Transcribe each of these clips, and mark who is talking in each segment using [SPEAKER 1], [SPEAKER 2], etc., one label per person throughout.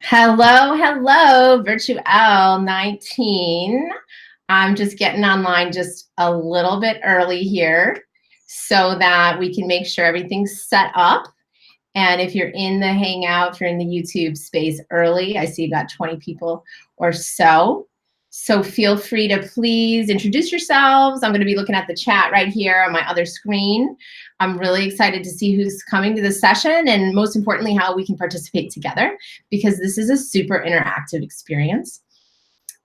[SPEAKER 1] Hello, hello, VirtuEL 19. I'm just getting online just a little bit early here so that we can make sure everything's set up. And if you're in the Hangout, if you're in the YouTube space early, I see you got 20 people or so. So feel free to please introduce yourselves. I'm going to be looking at the chat right here on my other screen. I'm really excited to see who's coming to the session and most importantly, how we can participate together, because this is a super interactive experience.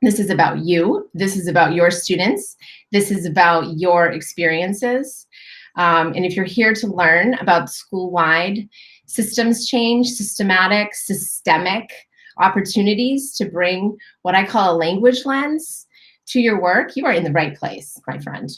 [SPEAKER 1] This is about you. This is about your students. This is about your experiences. And if you're here to learn about school-wide systems change, systematic, systemic opportunities to bring what I call a language lens to your work, you are in the right place, my friend.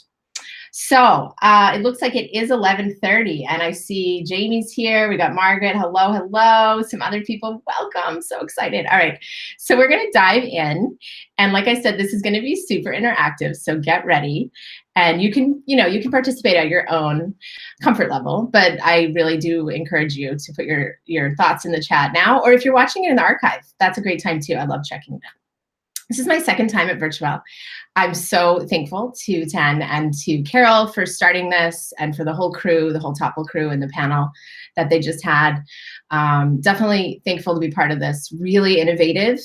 [SPEAKER 1] So it looks like it is 11:30 and I see Jamie's here. We got Margaret, hello, hello. Some other people, welcome, so excited. All right, so we're gonna dive in. And like I said, this is gonna be super interactive, so get ready. And you can participate at your own comfort level, but I really do encourage you to put your thoughts in the chat now, or if you're watching it in the archive, that's a great time too. I love checking that. This is my second time at VirtuEL. I'm so thankful to Ten and to Carol for starting this, and for the whole crew, the whole Topple crew and the panel that they just had. Definitely thankful to be part of this really innovative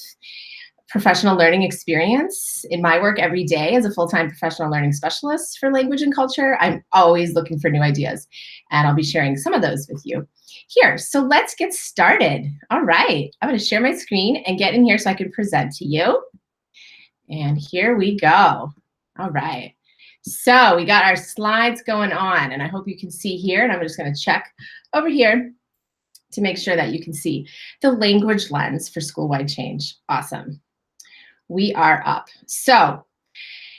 [SPEAKER 1] professional learning experience in my work every day as a full-time professional learning specialist for language and culture. I'm always looking for new ideas, and I'll be sharing some of those with you here. So let's get started. All right, I'm going to share my screen and get in here so I can present to you. And here we go. All right. So we got our slides going on, and I hope you can see here, and I'm just going to check over here to make sure that you can see the language lens for school-wide change. Awesome. We are up. So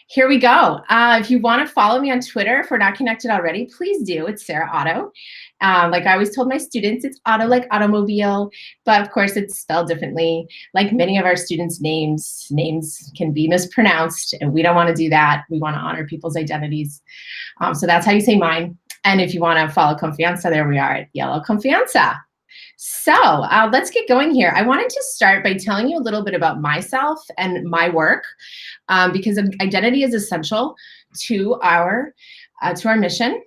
[SPEAKER 1] here we go. If you want to follow me on Twitter, if we're not connected already, please do. It's Sarah Ottow. Like I always told my students, it's Otto like automobile, but of course it's spelled differently. Like many of our students' names can be mispronounced, and we don't want to do that. We want to honor people's identities. So that's how you say mine. And if you want to follow Confianza, there we are at EAL Confianza. So let's get going here. I wanted to start by telling you a little bit about myself and my work, because identity is essential to our mission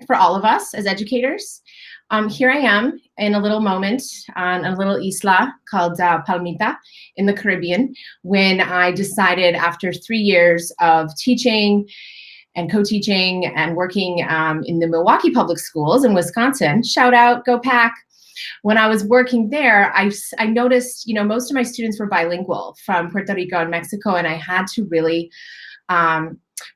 [SPEAKER 1] for all of us as educators. Here I am in a little moment on a little isla called Palmita in the Caribbean, when I decided after 3 years of teaching and co-teaching and working in the Milwaukee public schools in Wisconsin, shout out, go Pack. When I was working there, I noticed, most of my students were bilingual from Puerto Rico and Mexico, and I had to really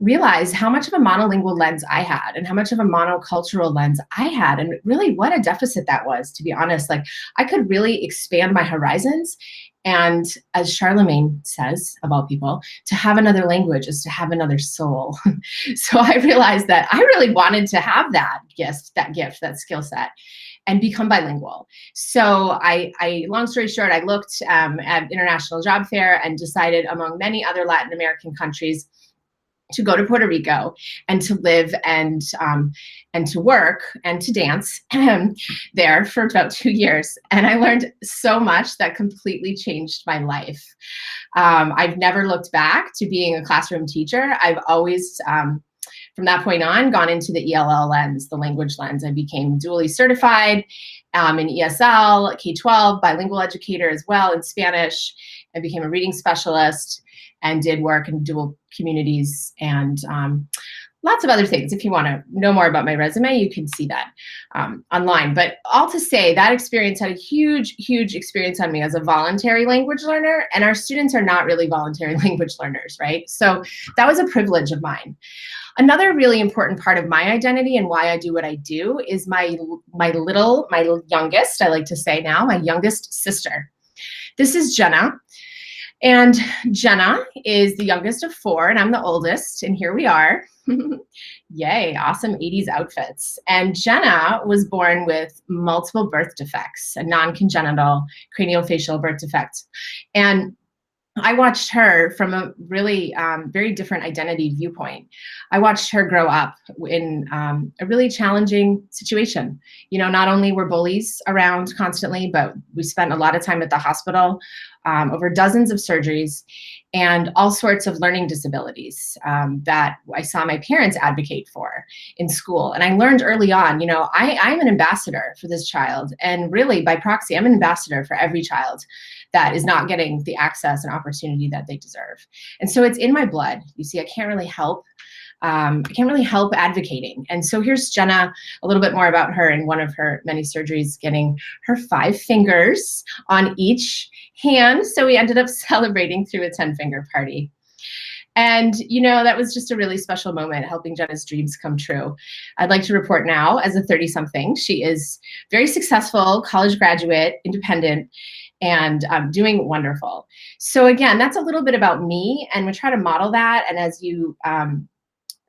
[SPEAKER 1] realize how much of a monolingual lens I had and how much of a monocultural lens I had, and really what a deficit that was, to be honest. Like, I could really expand my horizons. And as Charlemagne says, of all people, to have another language is to have another soul. So I realized that I really wanted to have that gift, that skill set, and become bilingual. So I long story short, I looked at International Job Fair and decided, among many other Latin American countries, to go to Puerto Rico and to live and to work and to dance there for about 2 years. And I learned so much that completely changed my life. I've never looked back to being a classroom teacher. I've always, from that point on, gone into the ELL lens, the language lens. I became dually certified in ESL, K-12, bilingual educator as well in Spanish. I became a reading specialist and did work in dual communities and lots of other things. If you want to know more about my resume, you can see that online. But all to say, that experience had a huge, huge experience on me as a voluntary language learner, and our students are not really voluntary language learners, right? So that was a privilege of mine. Another really important part of my identity and why I do what I do is my youngest, I like to say now, my youngest sister. This is Jenna. And Jenna is the youngest of 4, and I'm the oldest, and here we are. Yay, awesome 80s outfits. And Jenna was born with multiple birth defects, a non-congenital craniofacial birth defect. And I watched her from a really very different identity viewpoint. I watched her grow up in a really challenging situation. You know, not only were bullies around constantly, but we spent a lot of time at the hospital, over dozens of surgeries, and all sorts of learning disabilities that I saw my parents advocate for in school. And I learned early on, you know, I'm an ambassador for this child. And really, by proxy, I'm an ambassador for every child that is not getting the access and opportunity that they deserve. And so it's in my blood. You see, I can't really help advocating. And so here's Jenna, a little bit more about her in one of her many surgeries, getting her 5 fingers on each hand. So we ended up celebrating through a 10-finger party. And, you know, that was just a really special moment, helping Jenna's dreams come true. I'd like to report now, as a 30-something, she is very successful, college graduate, independent, and doing wonderful. So again, that's a little bit about me, and we try to model that. And as you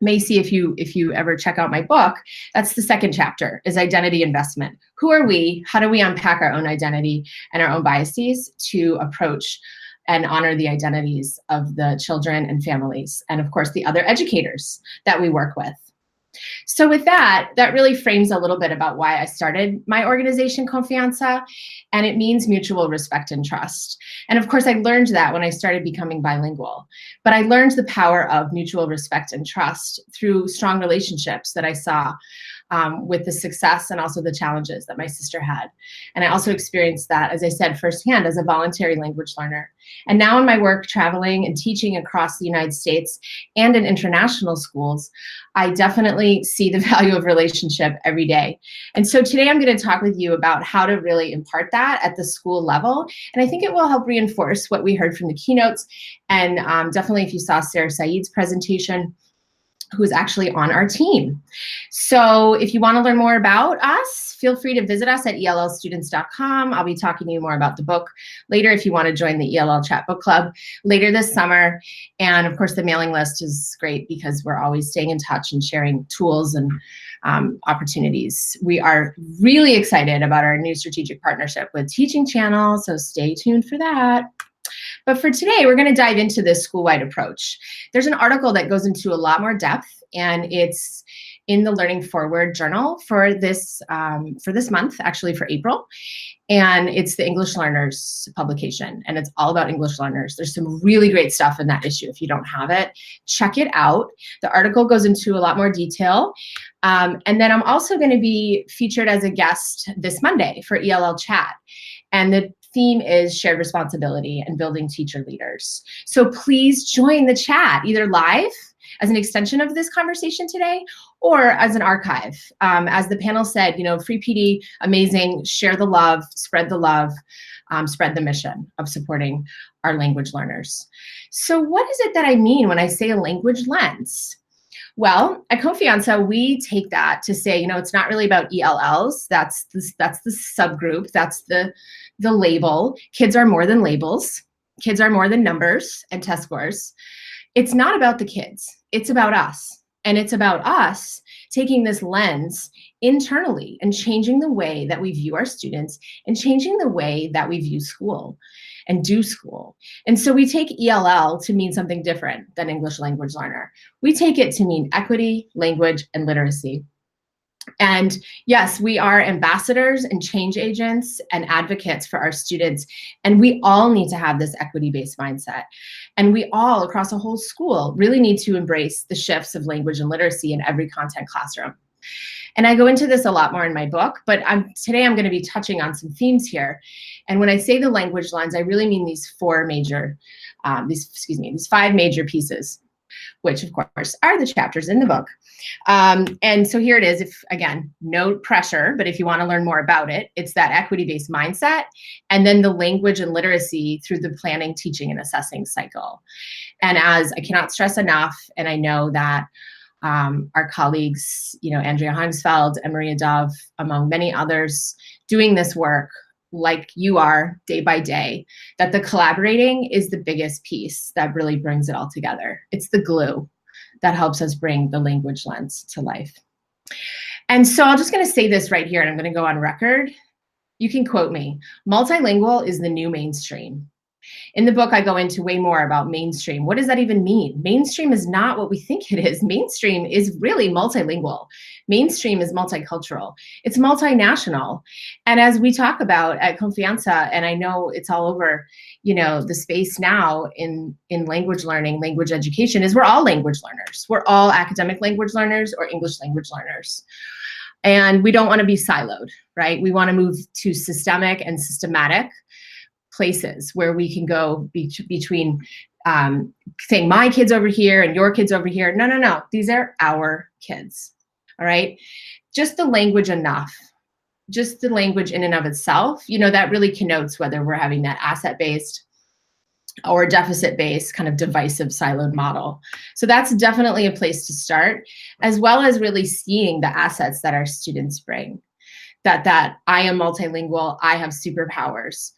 [SPEAKER 1] may see if you ever check out my book, that's the second chapter, is identity investment. Who are we? How do we unpack our own identity and our own biases to approach and honor the identities of the children and families, and of course the other educators that we work with. So with that really frames a little bit about why I started my organization, Confianza, and it means mutual respect and trust. And of course, I learned that when I started becoming bilingual, but I learned the power of mutual respect and trust through strong relationships that I saw with the success and also the challenges that my sister had. And I also experienced that, as I said, firsthand as a voluntary language learner. And now in my work traveling and teaching across the United States and in international schools, I definitely see the value of relationship every day. And so today I'm going to talk with you about how to really impart that at the school level. And I think it will help reinforce what we heard from the keynotes. And definitely if you saw Sarah Saeed's presentation, who is actually on our team. So if you want to learn more about us, feel free to visit us at ELLstudents.com. I'll be talking to you more about the book later if you want to join the ELL Chat Book Club later this summer. And of course, the mailing list is great because we're always staying in touch and sharing tools and opportunities. We are really excited about our new strategic partnership with Teaching Channel, so stay tuned for that. But for today, we're going to dive into this school-wide approach. There's an article that goes into a lot more depth, and it's in the Learning Forward journal for this month, actually for April. And it's the English Learners publication, and it's all about English learners. There's some really great stuff in that issue. If you don't have it, check it out. The article goes into a lot more detail. And then I'm also going to be featured as a guest this Monday for ELL Chat. And the theme is shared responsibility and building teacher leaders. So please join the chat, either live as an extension of this conversation today, or as an archive. As the panel said, you know, free PD, amazing, share the love, spread the mission of supporting our language learners. So what is it that I mean when I say a language lens? Well, at Confianza, we take that to say, you know, it's not really about ELLs. That's the subgroup. That's the label. Kids are more than labels. Kids are more than numbers and test scores. It's not about the kids. It's about us. And it's about us taking this lens internally and changing the way that we view our students and changing the way that we view school and do school. And so we take ELL to mean something different than English language learner. We take it to mean equity, language, and literacy. And yes, we are ambassadors and change agents and advocates for our students. And we all need to have this equity-based mindset. And we all, across a whole school, really need to embrace the shifts of language and literacy in every content classroom. And I go into this a lot more in my book, but today I'm going to be touching on some themes here. And when I say the language lens, I really mean these five major pieces, which of course are the chapters in the book. And so here it is. If again, no pressure, but if you want to learn more about it, it's that equity-based mindset, and then the language and literacy through the planning, teaching, and assessing cycle. And as I cannot stress enough, and I know that our colleagues, you know, Andrea Heinsfeld and Maria Dove, among many others, doing this work like you are day by day, that the collaborating is the biggest piece that really brings it all together. It's the glue that helps us bring the language lens to life. And so I'm just going to say this right here, and I'm going to go on record. You can quote me. Multilingual is the new mainstream. In the book, I go into way more about mainstream. What does that even mean? Mainstream is not what we think it is. Mainstream is really multilingual. Mainstream is multicultural. It's multinational. And as we talk about at Confianza, and I know it's all over, you know, the space now in language learning, language education, is we're all language learners. We're all academic language learners or English language learners. And we don't want to be siloed, right? We want to move to systemic and systematic places where we can go between saying my kids over here and your kids over here. No, no, no. These are our kids. All right. Just the language enough. Just the language in and of itself, you know, that really connotes whether we're having that asset-based or deficit-based kind of divisive siloed model. So that's definitely a place to start, as well as really seeing the assets that our students bring. That I am multilingual, I have superpowers.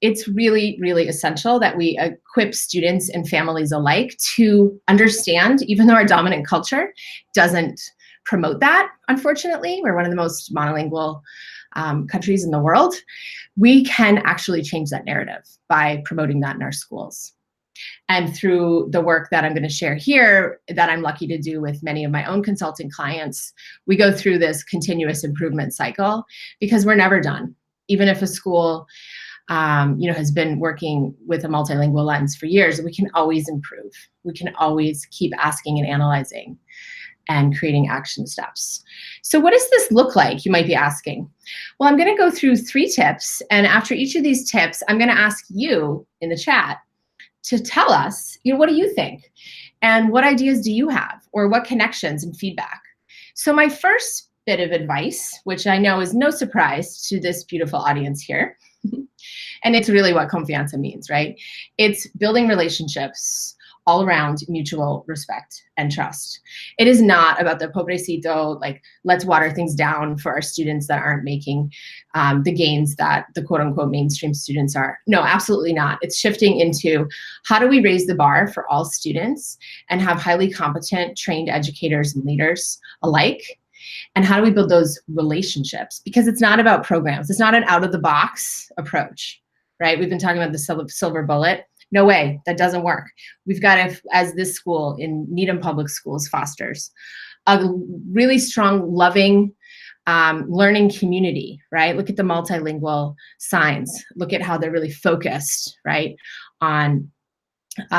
[SPEAKER 1] It's really, really essential that we equip students and families alike to understand, even though our dominant culture doesn't promote that, unfortunately, we're one of the most monolingual countries in the world, we can actually change that narrative by promoting that in our schools. And through the work that I'm going to share here, that I'm lucky to do with many of my own consulting clients, we go through this continuous improvement cycle because we're never done. Even if a school you know, has been working with a multilingual lens for years, we can always improve. We can always keep asking and analyzing and creating action steps. So what does this look like, you might be asking? Well, I'm going to go through 3 tips, and after each of these tips, I'm going to ask you in the chat to tell us, you know, what do you think? And what ideas do you have? Or what connections and feedback? So my first bit of advice, which I know is no surprise to this beautiful audience here, and it's really what Confianza means, right? It's building relationships all around mutual respect and trust. It is not about the pobrecito, like, let's water things down for our students that aren't making the gains that the quote unquote mainstream students are. No, absolutely not. It's shifting into how do we raise the bar for all students and have highly competent, trained educators and leaders alike? And how do we build those relationships? Because it's not about programs. It's not an out of the box approach, right? We've been talking about the silver bullet. No way, that doesn't work. We've got to, as this school in Needham Public Schools fosters, a really strong, loving, learning community, right? Look at the multilingual signs. Look at how they're really focused, right, on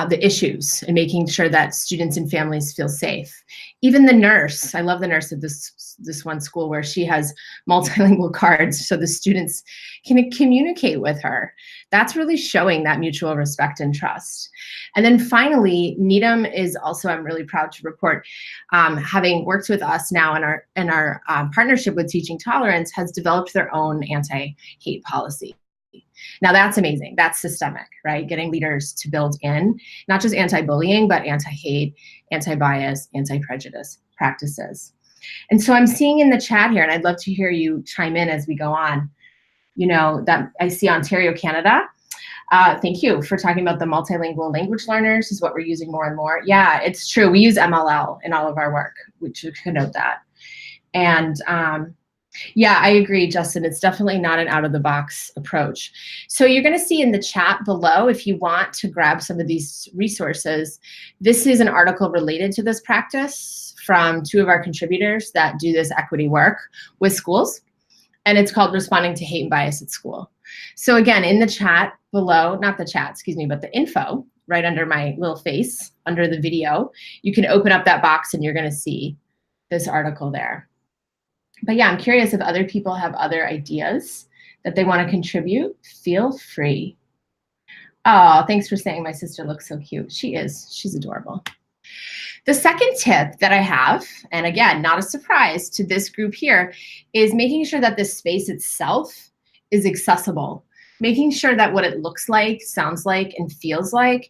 [SPEAKER 1] the issues and making sure that students and families feel safe. Even the nurse, I love the nurse at this one school where she has multilingual cards so the students can communicate with her. That's really showing that mutual respect and trust. And then finally, Needham is also, I'm really proud to report, having worked with us now in our partnership with Teaching Tolerance, has developed their own anti-hate policy. Now that's amazing. That's systemic, right? Getting leaders to build in not just anti-bullying, but anti-hate, anti-bias, anti-prejudice practices. And so I'm seeing in the chat here, and I'd love to hear you chime in as we go on, you know, that I see Ontario, Canada. Thank you for talking about the multilingual language learners is what we're using more and more. Yeah, it's true. We use MLL in all of our work, which you can note that. And yeah, I agree, Justin. It's definitely not an out-of-the-box approach. So you're going to see in the chat below, if you want to grab some of these resources, this is an article related to this practice from 2 of our contributors that do this equity work with schools, and it's called Responding to Hate and Bias at School. So again, in the chat below, not the chat, excuse me, but the info right under my little face, under the video, you can open up that box and you're going to see this article there. But yeah, I'm curious if other people have other ideas that they want to contribute. Feel free. Oh, thanks for saying my sister looks so cute. She is. She's adorable. The second tip that I have, and again, not a surprise to this group here, is making sure that this space itself is accessible. Making sure that what it looks like, sounds like, and feels like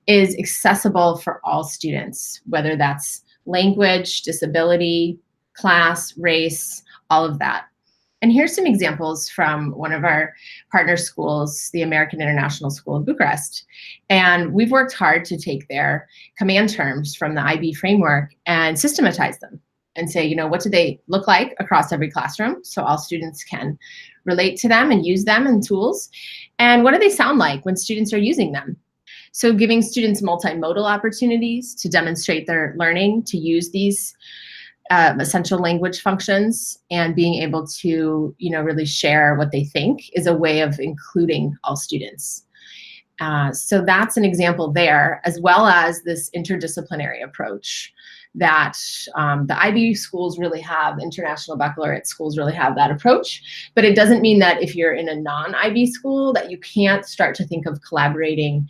[SPEAKER 1] is accessible for all students, whether that's language, disability, class, race, all of that. And here's some examples from one of our partner schools, the American International School of Bucharest. And we've worked hard to take their command terms from the IB framework and systematize them and say, what do they look like across every classroom so all students can relate to them and use them and tools? And what do they sound like when students are using them? So giving students multimodal opportunities to demonstrate their learning to use these essential language functions, and being able to, really share what they think is a way of including all students. So that's an example there, as well as this interdisciplinary approach that the IB schools really have, international baccalaureate schools really have that approach. But it doesn't mean that if you're in a non-IB school that you can't start to think of collaborating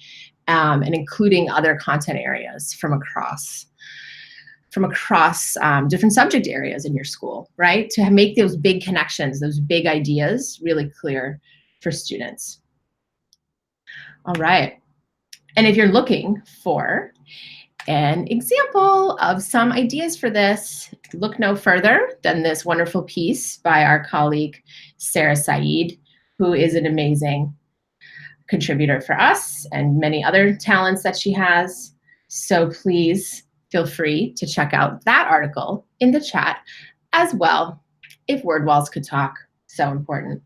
[SPEAKER 1] and including other content areas from across different subject areas in your school, right? To make those big connections, those big ideas really clear for students. All right. And if you're looking for an example of some ideas for this, look no further than this wonderful piece by our colleague, Sarah Saeed, who is an amazing contributor for us and many other talents that she has. So please feel free to check out that article in the chat as well, if word walls could talk. So important.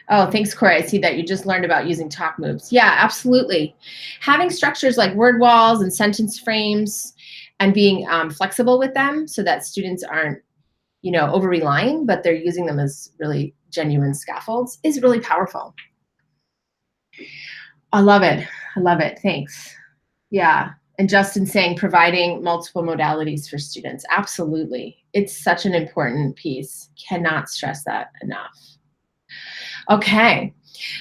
[SPEAKER 1] Oh, thanks, Corey. I see that you just learned about using talk moves. Yeah, absolutely. Having structures like word walls and sentence frames and being flexible with them so that students aren't, over-relying, but they're using them as really genuine scaffolds is really powerful. I love it. I love it. Thanks. Yeah. And Justin saying providing multiple modalities for students. Absolutely. It's such an important piece. Cannot stress that enough. Okay.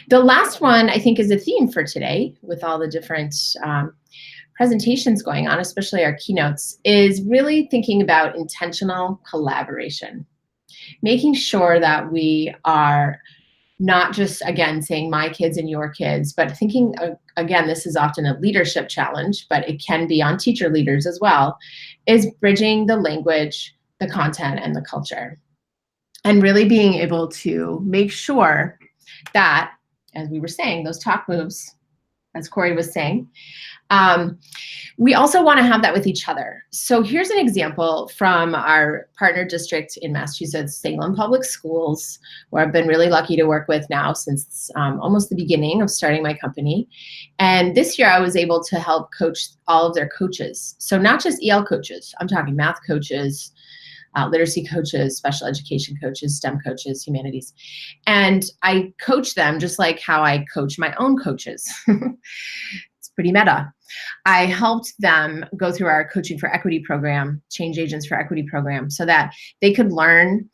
[SPEAKER 1] The last one, I think, is a theme for today with all the different presentations going on, especially our keynotes, is really thinking about intentional collaboration. Making sure that we are not just, again, saying my kids and your kids, but thinking, again, this is often a leadership challenge, but it can be on teacher leaders as well, is bridging the language, the content, and the culture. And really being able to make sure that, as we were saying, those talk moves, as Corey was saying, we also want to have that with each other. So here's an example from our partner district in Massachusetts, Salem Public Schools, where I've been really lucky to work with now since almost the beginning of starting my company. And this year I was able to help coach all of their coaches. So not just EL coaches, I'm talking math coaches, literacy coaches, special education coaches, STEM coaches, humanities. And I coach them just like how I coach my own coaches. It's pretty meta. I helped them go through our Coaching for Equity program, Change Agents for Equity program, so that they could learn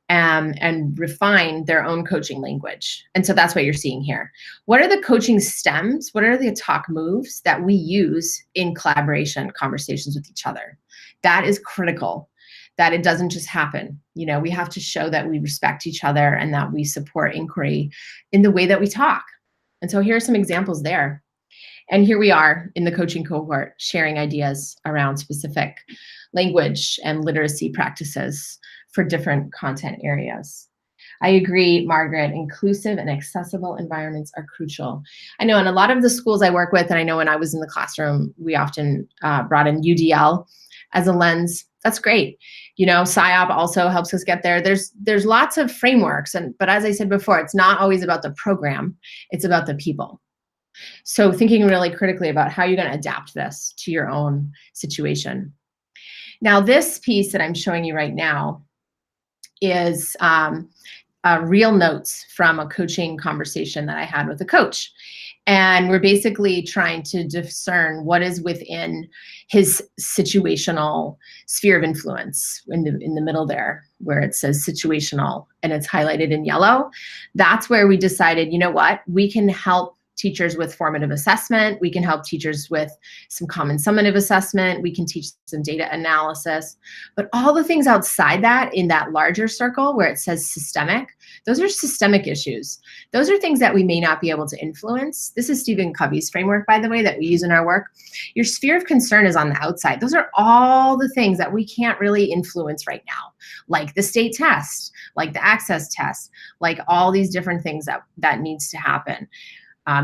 [SPEAKER 1] and refine their own coaching language. And so that's what you're seeing here. What are the coaching stems? What are the talk moves that we use in collaboration conversations with each other? That is critical, that it doesn't just happen. We have to show that we respect each other and that we support inquiry in the way that we talk. And so here are some examples there. And here we are in the coaching cohort sharing ideas around specific language and literacy practices for different content areas. I agree, Margaret, inclusive and accessible environments are crucial. I know in a lot of the schools I work with, and I know when I was in the classroom, we often brought in UDL as a lens. That's great. SIOP also helps us get there. There's lots of frameworks, but as I said before, it's not always about the program, it's about the people. So thinking really critically about how you're going to adapt this to your own situation. Now, this piece that I'm showing you right now is real notes from a coaching conversation that I had with a coach. And we're basically trying to discern what is within his situational sphere of influence in the middle there, where it says situational and it's highlighted in yellow. That's where we decided, what, we can help teachers with formative assessment. We can help teachers with some common summative assessment. We can teach some data analysis. But all the things outside that, in that larger circle where it says systemic, those are systemic issues. Those are things that we may not be able to influence. This is Stephen Covey's framework, by the way, that we use in our work. Your sphere of concern is on the outside. Those are all the things that we can't really influence right now, like the state test, like the access test, like all these different things that needs to happen.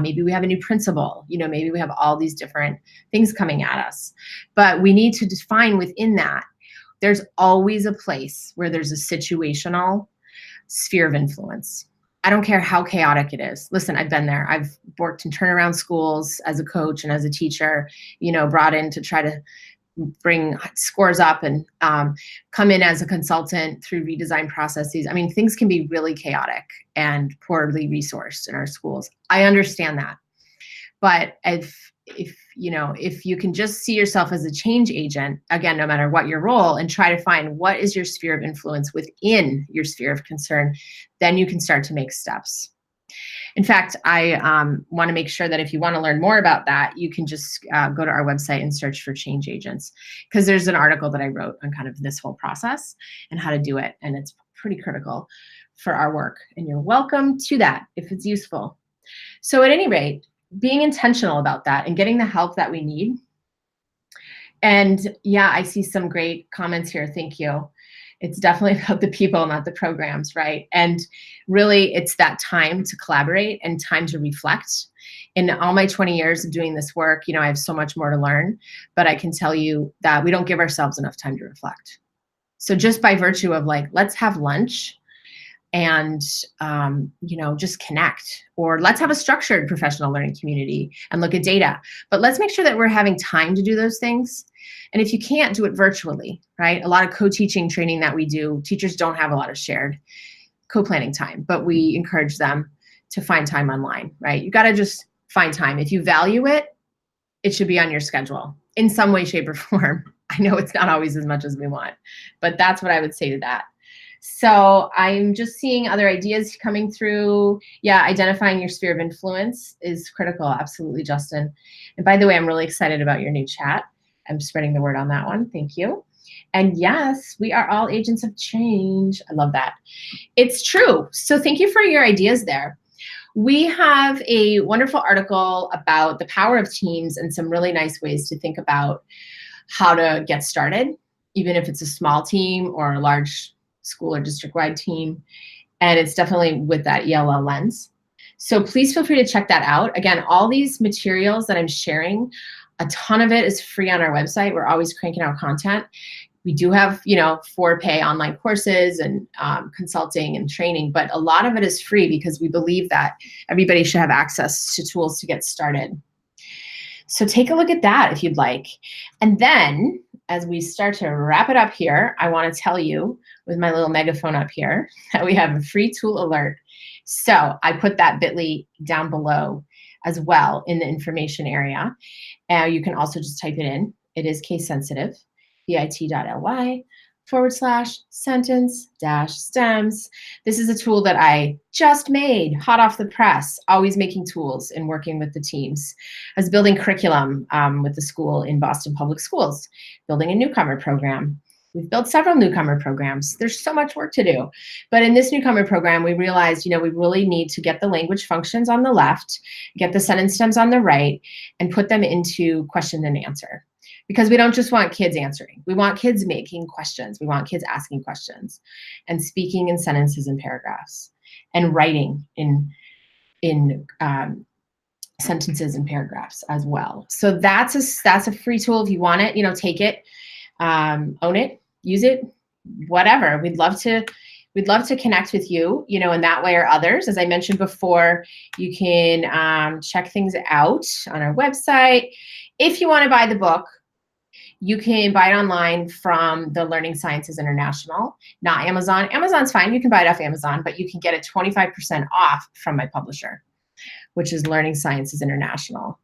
[SPEAKER 1] Maybe we have a new principal, maybe we have all these different things coming at us. But we need to define within that There's always a place where there's a situational sphere of influence. I don't care how chaotic it is. Listen, I've been there. I've worked in turnaround schools as a coach and as a teacher, brought in to try to bring scores up and come in as a consultant through redesign processes. I mean, things can be really chaotic and poorly resourced in our schools. I understand that. But if you can just see yourself as a change agent, again, no matter what your role, and try to find what is your sphere of influence within your sphere of concern, then you can start to make steps. In fact, I want to make sure that if you want to learn more about that, you can just go to our website and search for change agents, because there's an article that I wrote on kind of this whole process and how to do it. And it's pretty critical for our work. And you're welcome to that if it's useful. So at any rate, being intentional about that and getting the help that we need. And yeah, I see some great comments here. Thank you. It's definitely about the people, not the programs, right? And really, it's that time to collaborate and time to reflect. In all my 20 years of doing this work, I have so much more to learn, but I can tell you that we don't give ourselves enough time to reflect. So just by virtue of let's have lunch and just connect, or let's have a structured professional learning community and look at data, but let's make sure that we're having time to do those things. And if you can't, do it virtually, right? A lot of co-teaching training that we do, teachers don't have a lot of shared co-planning time, but we encourage them to find time online, right? You got to just find time. If you value it, it should be on your schedule in some way, shape, or form. I know it's not always as much as we want, but that's what I would say to that. So I'm just seeing other ideas coming through. Yeah, identifying your sphere of influence is critical. Absolutely, Justin. And by the way, I'm really excited about your new chat. I'm spreading the word on that one. Thank you. And yes, we are all agents of change. I love that. It's true. So thank you for your ideas there. We have a wonderful article about the power of teams and some really nice ways to think about how to get started, even if it's a small team or a large school or district-wide team. And it's definitely with that ELL lens. So please feel free to check that out. Again, all these materials that I'm sharing, a ton of it is free on our website. We're always cranking out content. We do have, for pay online courses and consulting and training, but a lot of it is free because we believe that everybody should have access to tools to get started. So take a look at that if you'd like. And then as we start to wrap it up here, I want to tell you with my little megaphone up here that we have a free tool alert. So I put that bit.ly down below as well in the information area. You can also just type it in. It is case sensitive, bit.ly/sentence-stems. This is a tool that I just made, hot off the press, always making tools and working with the teams. I was building curriculum with the school in Boston Public Schools, building a newcomer program. We've built several newcomer programs. There's so much work to do. But in this newcomer program, we realized, we really need to get the language functions on the left, get the sentence stems on the right, and put them into question and answer. Because we don't just want kids answering. We want kids making questions. We want kids asking questions and speaking in sentences and paragraphs and writing in sentences and paragraphs as well. So that's a free tool. If you want it, take it, own it, use it, whatever. We'd love to connect with you, in that way or others. As I mentioned before, you can check things out on our website. If you want to buy the book, you can buy it online from the Learning Sciences International, not Amazon. Amazon's fine. You can buy it off Amazon, but you can get it 25% off from my publisher, which is Learning Sciences International.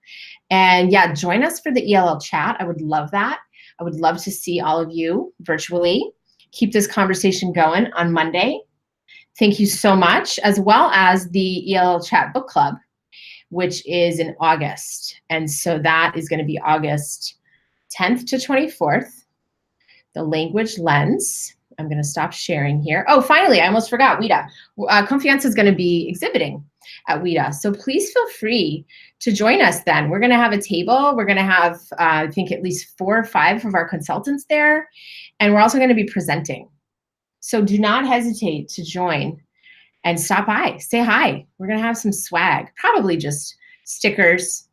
[SPEAKER 1] And yeah, join us for the ELL chat. I would love that. I would love to see all of you virtually. Keep this conversation going on Monday. Thank you so much, as well as the ELL Chat Book Club, which is in August. And so that is going to be August 10th to 24th, the language lens. I'm going to stop sharing here. Oh, finally, I almost forgot, WIDA. Confianza is going to be exhibiting at WIDA. So please feel free to join us then. We're going to have a table. We're going to have, I think, at least 4 or 5 of our consultants there. And we're also going to be presenting. So do not hesitate to join and stop by. Say hi. We're going to have some swag, probably just stickers,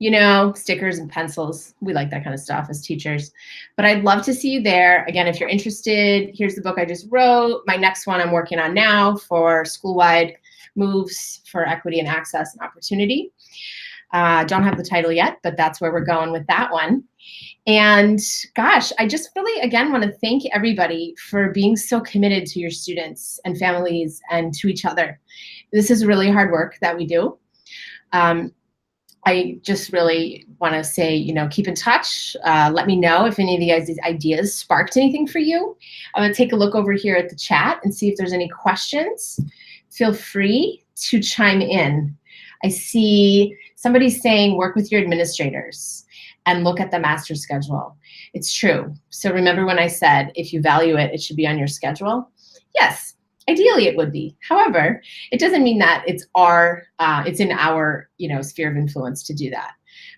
[SPEAKER 1] you know, stickers and pencils. We like that kind of stuff as teachers. But I'd love to see you there. Again, if you're interested, here's the book I just wrote. My next one I'm working on now for school-wide moves for equity and access and opportunity. Don't have the title yet, but that's where we're going with that one. And gosh, I just really, again, want to thank everybody for being so committed to your students and families and to each other. This is really hard work that we do. I just really want to say, you know, keep in touch. Let me know if any of these ideas sparked anything for you. I'm going to take a look over here at the chat and see if there's any questions. Feel free to chime in. I see somebody saying work with your administrators and look at the master schedule. It's true. So remember when I said if you value it, it should be on your schedule? Yes, ideally it would be. However, it doesn't mean that it's in our, you know, sphere of influence to do that.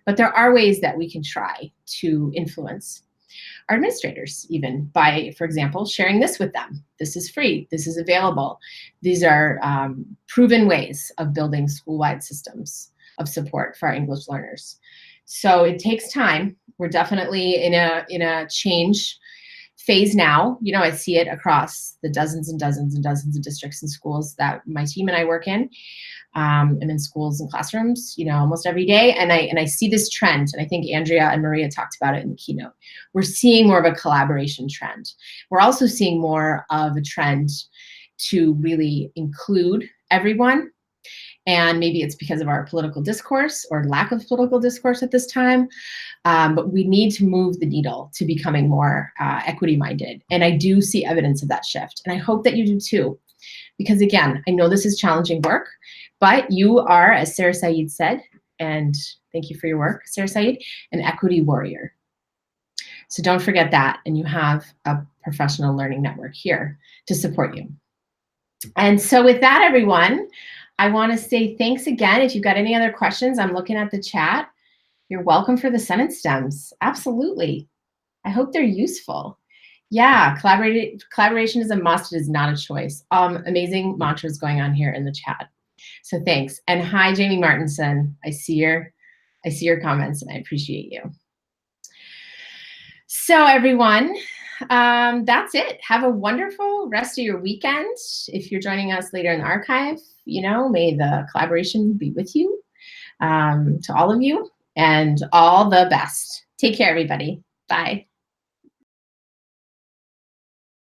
[SPEAKER 1] But there are ways that we can try to influence our administrators, even by, for example, sharing this with them. This is free. This is available. These are proven ways of building school-wide systems of support for our English learners. So it takes time. We're definitely in a change phase now. You know, I see it across the dozens and dozens and dozens of districts and schools that my team and I work in. I'm in schools and classrooms, you know, almost every day. And I see this trend, and I think Andrea and Maria talked about it in the keynote. We're seeing more of a collaboration trend. We're also seeing more of a trend to really include everyone. And maybe it's because of our political discourse or lack of political discourse at this time. But we need to move the needle to becoming more equity-minded. And I do see evidence of that shift. And I hope that you do too. Because again, I know this is challenging work, but you are, as Sarah Saeed said, and thank you for your work, Sarah Saeed, an equity warrior. So don't forget that. And you have a professional learning network here to support you. And so with that, everyone, I want to say thanks again. If you've got any other questions, I'm looking at the chat. You're welcome for the sentence stems. Absolutely. I hope they're useful. Yeah, collaboration is a must. It is not a choice. Amazing mantras going on here in the chat. So thanks. And hi, Jamie Martinson. I see your comments and I appreciate you. So everyone, that's it. Have a wonderful rest of your weekend. If you're joining us later in the archive, you know, may the collaboration be with you, to all of you, and all the best. Take care, everybody. Bye.